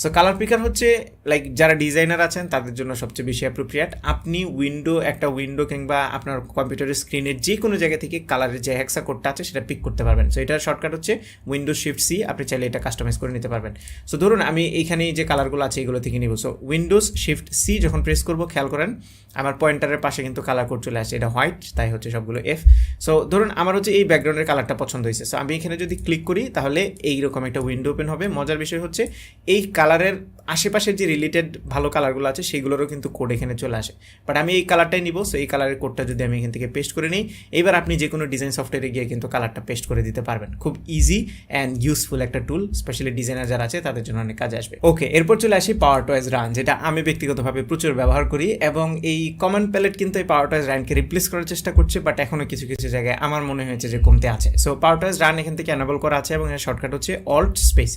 So colour পিকার হচ্ছে like যারা designer আছেন তাদের জন্য সবচেয়ে বেশি অ্যাপ্রোপ্রিয়েট। আপনি একটা উইন্ডো কিংবা আপনার কম্পিউটারের স্ক্রিনের যে কোনো জায়গা থেকে কালারের যে হেক্সা কোডটা আছে সেটা পিক করতে পারবেন। সো এটার শর্টকাট হচ্ছে উইন্ডোজ শিফট সি, আপনি চাইলে এটা কাস্টমাইজ করে নিতে পারবেন। সো ধরুন আমি এইখানে যে কালারগুলো আছে এগুলো থেকে নিব। সো উইন্ডোজ শিফট সি যখন প্রেস করবো, খেয়াল করেন আমার পয়েন্টারের পাশে কিন্তু কালার কোড চলে আসে, এটা হোয়াইট, তাই হচ্ছে সবগুলো এফ। সো ধরুন আমার হচ্ছে এই ব্যাকগ্রাউন্ডের কালারটা পছন্দ হয়েছে, সো আমি এখানে যদি ক্লিক করি তাহলে এইরকম একটা উইন্ডো ওপেন হবে। মজার বিষয় হচ্ছে এই কালারের আশেপাশের যে রিলেটেড ভালো কালারগুলো আছে সেগুলোরও কিন্তু কোড এখানে চলে আসে, বাট আমি এই কালারটাই নিব। সো এই কালারের কোডটা যদি আমি এখান থেকে পেস্ট করে নিই, এবার আপনি যে কোনো ডিজাইন সফটওয়্যারে গিয়ে কিন্তু কালারটা পেস্ট করে দিতে পারবেন। খুব ইজি অ্যান্ড ইউজফুল একটা টুল, স্পেশালি ডিজাইনার যারা আছে তাদের জন্য অনেক কাজে আসবে। ওকে, এরপর চলে আসি পাওয়ার টয়েস রান, যেটা আমি ব্যক্তিগতভাবে প্রচুর ব্যবহার করি, এবং এই কমান্ড প্যালেট কিন্তু এই পাওয়ার টয়েস রানকে রিপ্লেস করার চেষ্টা করছে, বাট এখনও কিছু কিছু জায়গায় আমার মনে হয়েছে যে কমতে আছে। সো পাওয়ার টয়েস রান এখান থেকে অ্যানেবল করা আছে এবং এর শর্টকাট হচ্ছে অল্ট স্পেস।